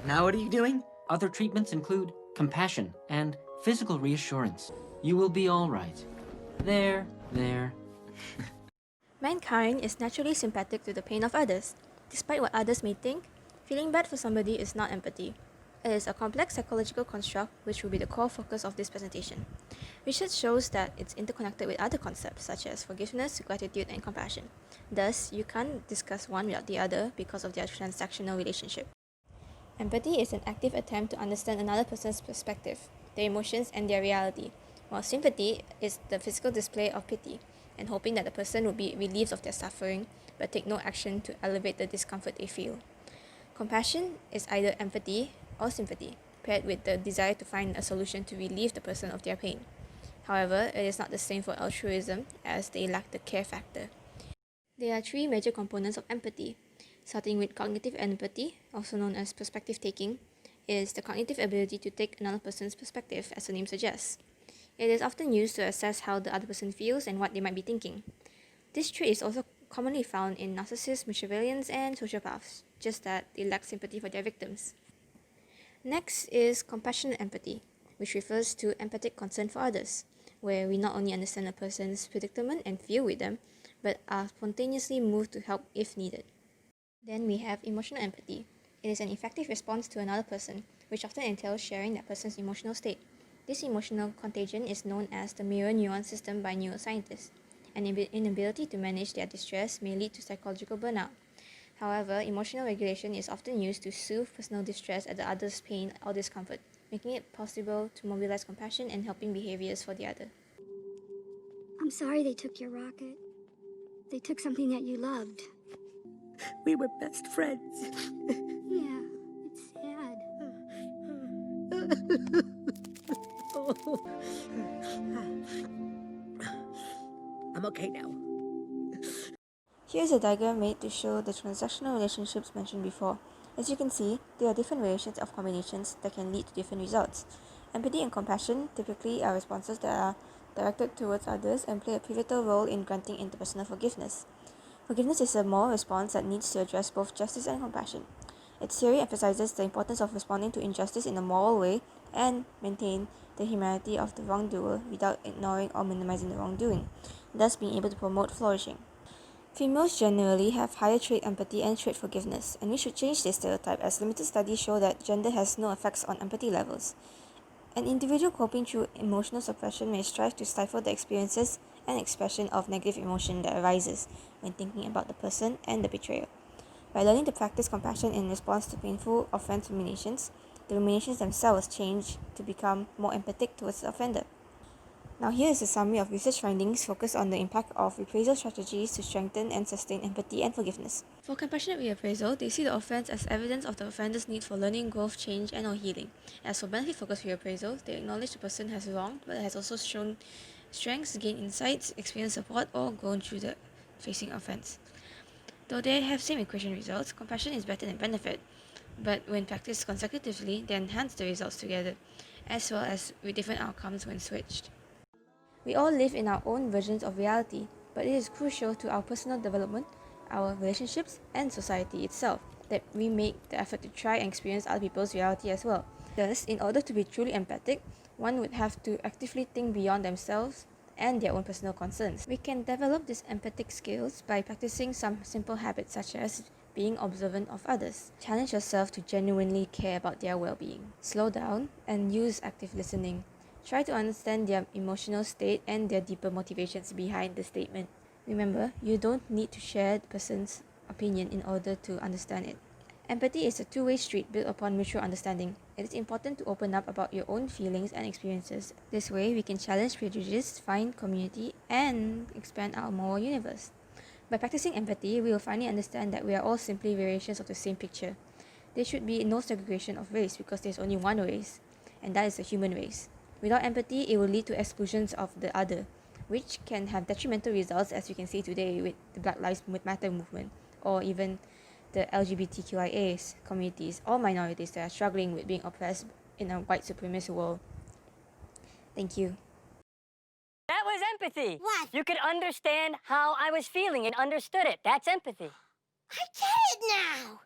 Now what are you doing? Other treatments include compassion and physical reassurance. You will be all right. There. Mankind is naturally sympathetic to the pain of others. Despite what others may think, feeling bad for somebody is not empathy. It is a complex psychological construct which will be the core focus of this presentation. Research shows that it's interconnected with other concepts such as forgiveness, gratitude, and compassion. Thus, you can't discuss one without the other because of their transactional relationship. Empathy is an active attempt to understand another person's perspective, their emotions, and their reality, while sympathy is the physical display of pity and hoping that the person will be relieved of their suffering but take no action to elevate the discomfort they feel. Compassion is either empathy or sympathy, paired with the desire to find a solution to relieve the person of their pain. However, it is not the same for altruism as they lack the care factor. There are three major components of empathy. Starting with cognitive empathy, also known as perspective taking, is the cognitive ability to take another person's perspective, as the name suggests. It is often used to assess how the other person feels and what they might be thinking. This trait is also commonly found in narcissists, Machiavellians, and sociopaths, just that they lack sympathy for their victims. Next is compassionate empathy, which refers to empathic concern for others, where we not only understand a person's predicament and feel with them, but are spontaneously moved to help if needed. Then we have emotional empathy. It is an effective response to another person, which often entails sharing that person's emotional state. This emotional contagion is known as the mirror neuron system by neuroscientists. An inability to manage their distress may lead to psychological burnout. However, emotional regulation is often used to soothe personal distress at the other's pain or discomfort, making it possible to mobilize compassion and helping behaviors for the other. I'm sorry they took your rocket. They took something that you loved. We were best friends. Yeah, it's sad. I'm okay now. Here's a diagram made to show the transactional relationships mentioned before. As you can see, there are different variations of combinations that can lead to different results. Empathy and compassion typically are responses that are directed towards others and play a pivotal role in granting interpersonal forgiveness. Forgiveness is a moral response that needs to address both justice and compassion. Its theory emphasizes the importance of responding to injustice in a moral way and maintain the humanity of the wrongdoer without ignoring or minimizing the wrongdoing, thus being able to promote flourishing. Females generally have higher trait empathy and trait forgiveness, and we should change this stereotype as limited studies show that gender has no effects on empathy levels. An individual coping through emotional suppression may strive to stifle the experiences and expression of negative emotion that arises when thinking about the person and the betrayal. By learning to practice compassion in response to painful offense ruminations, the ruminations themselves change to become more empathic towards the offender. Now here is a summary of research findings focused on the impact of reappraisal strategies to strengthen and sustain empathy and forgiveness. For compassionate reappraisal, they see the offense as evidence of the offender's need for learning, growth, change, and or healing. As for benefit-focused reappraisal, they acknowledge the person has wronged but has also shown strengths, gained insights, experienced support, or grown through the facing offense. Though they have same equation results, compassion is better than benefit, but when practiced consecutively, they enhance the results together, as well as with different outcomes when switched. We all live in our own versions of reality, but it is crucial to our personal development, our relationships, and society itself that we make the effort to try and experience other people's reality as well. Thus, in order to be truly empathic, one would have to actively think beyond themselves and their own personal concerns. We can develop these empathic skills by practicing some simple habits such as being observant of others. Challenge yourself to genuinely care about their well-being. Slow down and use active listening. Try to understand their emotional state and their deeper motivations behind the statement. Remember, you don't need to share the person's opinion in order to understand it. Empathy is a two-way street built upon mutual understanding. It is important to open up about your own feelings and experiences. This way, we can challenge prejudice, find community, and expand our moral universe. By practicing empathy, we will finally understand that we are all simply variations of the same picture. There should be no segregation of race because there is only one race, and that is the human race. Without empathy, it will lead to exclusions of the other, which can have detrimental results as you can see today with the Black Lives Matter movement, or even the LGBTQIA communities or minorities that are struggling with being oppressed in a white supremacist world. Thank you. That was empathy. What? You could understand how I was feeling and understood it. That's empathy. I get it now!